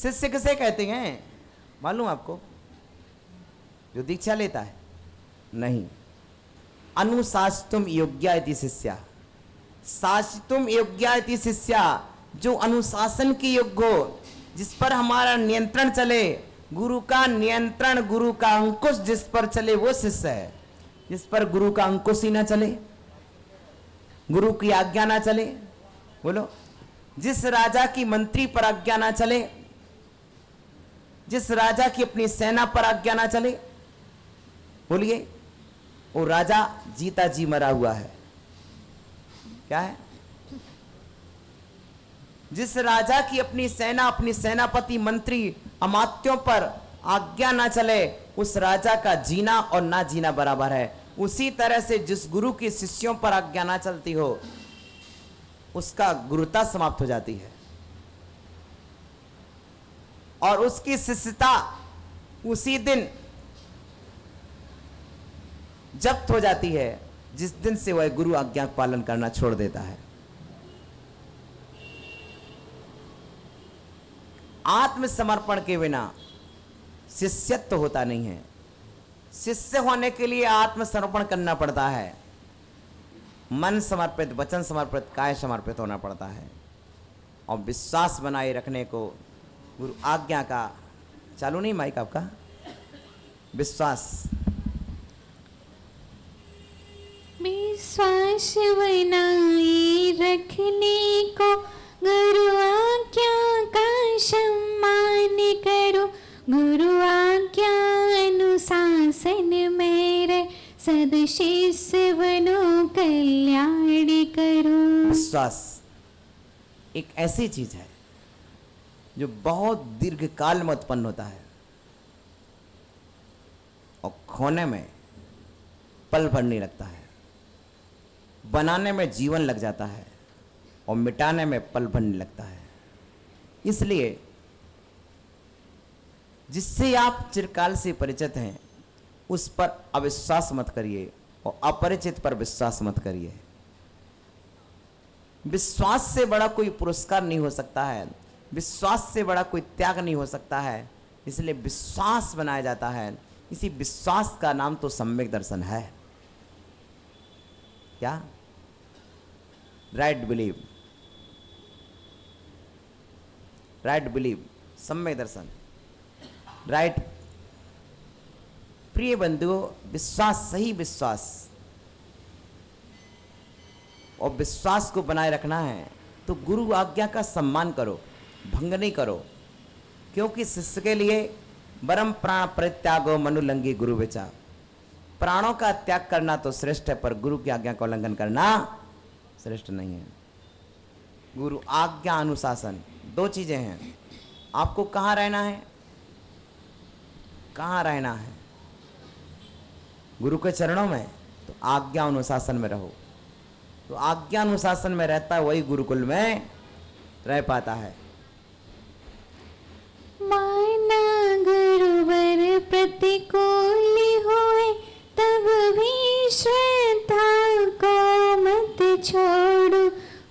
शिष्य किसे कहते हैं मालूम आपको? जो दीक्षा लेता है? नहीं। अनुशासितुम योग्या इति शिष्या, शासितुम योग्या इति शिष्या, जो अनुशासन की योग्य हो, जिस पर हमारा नियंत्रण चले, गुरु का नियंत्रण, गुरु का अंकुश जिस पर चले वो शिष्य है। जिस पर गुरु का अंकुश ही ना चले, गुरु की आज्ञा ना चले, बोलो, जिस राजा की मंत्री पर आज्ञा ना चले, जिस राजा की अपनी सेना पर आज्ञा ना चले, बोलिए, वो राजा जीता जी मरा हुआ है। क्या है? जिस राजा की अपनी सेना, अपनी सेनापति, मंत्री, अमात्यों पर आज्ञा ना चले, उस राजा का जीना और ना जीना बराबर है। उसी तरह से जिस गुरु की शिष्यों पर आज्ञा ना चलती हो, उसका गुरुता समाप्त हो जाती है और उसकी शिष्यता उसी दिन जब्त हो जाती है जिस दिन से वह गुरु आज्ञा का पालन करना छोड़ देता है। आत्मसमर्पण के बिना शिष्यत्व होता नहीं है। शिष्य होने के लिए आत्मसमर्पण करना पड़ता है, मन समर्पित, वचन समर्पित, काय समर्पित होना पड़ता है और विश्वास बनाए रखने को गुरु आज्ञा का, चालू नहीं माइक आपका, विश्वास विश्वास बनाए रखने को गुरु आज्ञा का सम्मान करो, गुरु आज्ञा अनुशासन मेरे सदशिष्य बनो कल्याण करो। विश्वास एक ऐसी चीज है जो बहुत दीर्घ काल में उत्पन्न होता है और खोने में पल भर नहीं लगता है, बनाने में जीवन लग जाता है और मिटाने में पल भर नहीं लगता है। इसलिए जिससे आप चिरकाल से परिचित हैं उस पर अविश्वास मत करिए और अपरिचित पर विश्वास मत करिए। विश्वास से बड़ा कोई पुरस्कार नहीं हो सकता है, विश्वास से बड़ा कोई त्याग नहीं हो सकता है। इसलिए विश्वास बनाया जाता है। इसी विश्वास का नाम तो सम्यक दर्शन है। क्या? राइट बिलीव, राइट बिलीव, सम्यक दर्शन, राइट। प्रिय बंधुओं, विश्वास, सही विश्वास और विश्वास को बनाए रखना है तो गुरु आज्ञा का सम्मान करो, भंग नहीं करो, क्योंकि शिष्य के लिए परम प्राण परित्यागो मनुलंगी गुरु विचार। प्राणों का त्याग करना तो श्रेष्ठ है, पर गुरु की आज्ञा का उल्लंघन करना श्रेष्ठ नहीं है। गुरु आज्ञा अनुशासन दो चीजें हैं। आपको कहाँ रहना है? कहाँ रहना है? गुरु के चरणों में, तो आज्ञा अनुशासन में रहो। तो आज्ञा अनुशासन में रहता है वही गुरुकुल में रह पाता है। माना गुरुवर प्रतिकूल होए तब भी श्रद्धा को मत छोड़ो,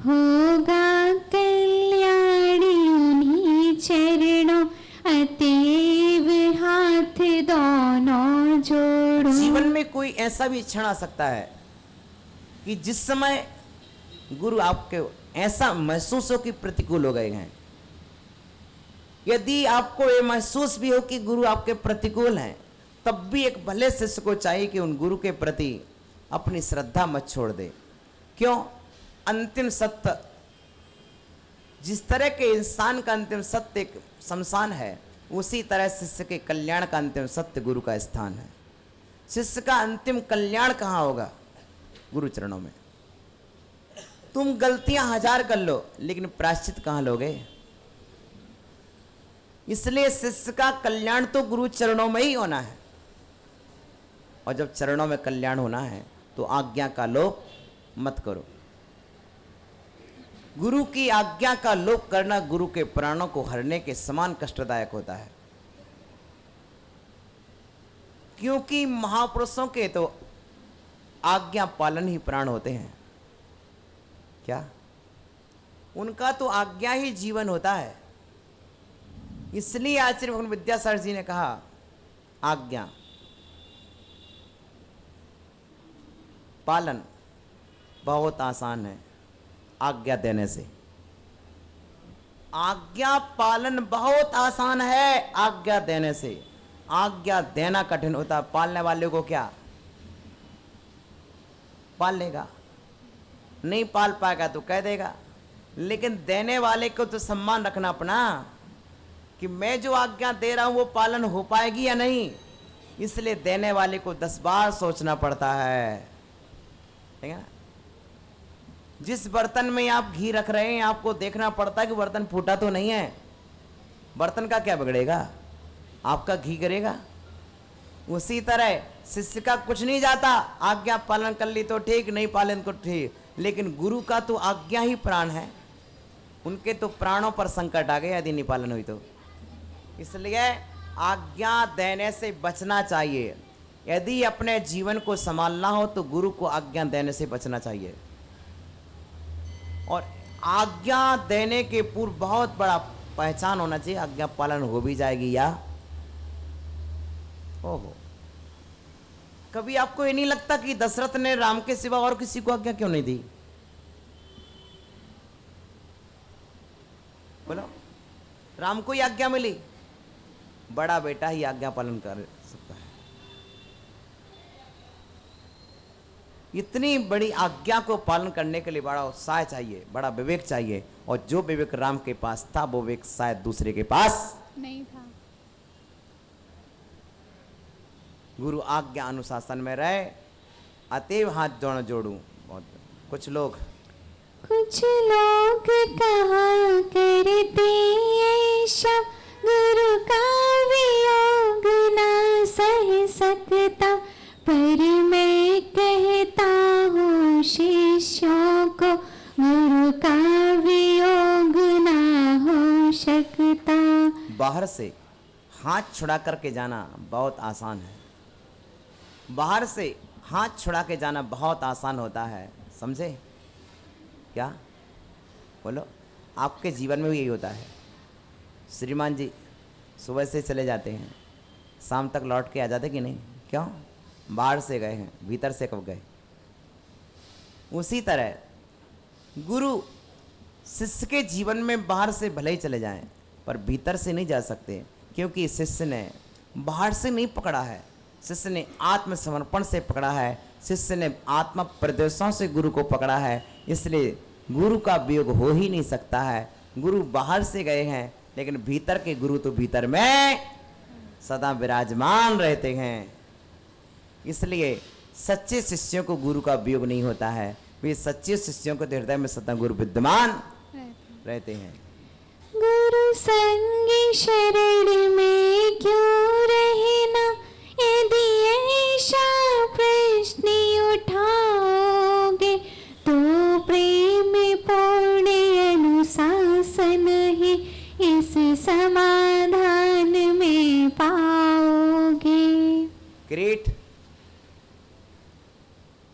होगा कल्याण उन्हीं चरणों, अतएव हाथ दोनों जोड़ो। जीवन में कोई ऐसा भी क्षण आ सकता है कि जिस समय गुरु आपके ऐसा महसूस हो कि प्रतिकूल हो गए हैं। यदि आपको ये महसूस भी हो कि गुरु आपके प्रतिकूल हैं, तब भी एक भले शिष्य को चाहिए कि उन गुरु के प्रति अपनी श्रद्धा मत छोड़ दे। क्यों? अंतिम सत्य, जिस तरह के इंसान का अंतिम सत्य एक शमशान है, उसी तरह शिष्य के कल्याण का अंतिम सत्य गुरु का स्थान है। शिष्य का अंतिम कल्याण कहाँ होगा? गुरु चरणों में। तुम गलतियां हजार कर लो, लेकिन प्रायश्चित कहाँ लोगे? इसलिए शिष्य का कल्याण तो गुरु चरणों में ही होना है। और जब चरणों में कल्याण होना है तो आज्ञा का लोप मत करो। गुरु की आज्ञा का लोप करना गुरु के प्राणों को हरने के समान कष्टदायक होता है। क्योंकि महापुरुषों के तो आज्ञा पालन ही प्राण होते हैं। क्या? उनका तो आज्ञा ही जीवन होता है। इसलिए आचार्य भगवान विद्यासागर जी ने कहा आज्ञा पालन बहुत आसान है आज्ञा देने से। आज्ञा पालन बहुत आसान है आज्ञा देने से, आज्ञा देना कठिन होता है। पालने वाले को क्या पाल लेगा, नहीं पाल पाएगा तो कह देगा, लेकिन देने वाले को तो सम्मान रखना अपना कि मैं जो आज्ञा दे रहा हूं वो पालन हो पाएगी या नहीं। इसलिए देने वाले को 10 बार सोचना पड़ता है, ठीक है ना। जिस बर्तन में आप घी रख रहे हैं आपको देखना पड़ता है कि बर्तन फूटा तो नहीं है। बर्तन का क्या बिगड़ेगा, आपका घी गिरेगा। उसी तरह शिष्य का कुछ नहीं जाता, आज्ञा पालन कर ली तो ठीक, नहीं पालन तो ठीक, लेकिन गुरु का तो आज्ञा ही प्राण है। उनके तो प्राणों पर संकट आ गया यदि नहीं पालन हुई तो। इसलिए आज्ञा देने से बचना चाहिए। यदि अपने जीवन को संभालना हो तो गुरु को आज्ञा देने से बचना चाहिए। और आज्ञा देने के पूर्व बहुत बड़ा पहचान होना चाहिए, आज्ञा पालन हो भी जाएगी या ओहो। कभी आपको ये नहीं लगता कि दशरथ ने राम के सिवा और किसी को आज्ञा क्यों नहीं दी? बोलो, राम को ही आज्ञा मिली, बड़ा बेटा ही आज्ञा पालन कर सकता है। इतनी बड़ी आज्ञा को पालन करने के लिए बड़ा उत्साह चाहिए, बड़ा विवेक चाहिए, और जो विवेक राम के पास था वो विवेक शायद दूसरे के पास नहीं था। गुरु आज्ञा अनुशासन में रहे, अतएव हाथ जोड़ूं। कुछ लोग कहा करते ऐसा, गुरु का वियोग ना सह सकता, पर मैं कहता हूँ शिष्यों को, गुरु का वियोग ना हो सकता। बाहर से हाथ छुड़ा करके जाना बहुत आसान है, बाहर से हाथ छुड़ा के जाना बहुत आसान होता है, समझे क्या? बोलो, आपके जीवन में भी यही होता है। श्रीमान जी सुबह से चले जाते हैं, शाम तक लौट के आ जाते कि नहीं? क्यों? बाहर से गए हैं, भीतर से कब गए? उसी तरह गुरु शिष्य के जीवन में बाहर से भले ही चले जाएं, पर भीतर से नहीं जा सकते, क्योंकि शिष्य ने बाहर से नहीं पकड़ा है, शिष्य ने आत्मसमर्पण से पकड़ा है, शिष्य ने आत्मा प्रदेशों से गुरु को पकड़ा है। इसलिए गुरु का वियोग हो ही नहीं सकता है। गुरु बाहर से गए हैं, लेकिन भीतर के गुरु तो भीतर में सदा विराजमान रहते हैं। इसलिए सच्चे शिष्यों को गुरु का वियोग नहीं होता है, वे सच्चे शिष्यों को हृदय में सदा गुरु विद्यमान रहते हैं। गुरु संगी शरण में क्यों रहना, यदि ऐसा प्रश्न उठाओगे, तो प्रेम पूर्ण अनुशासन ही इस समाधान में पाओगे। ग्रेट,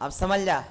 अब समझ जा।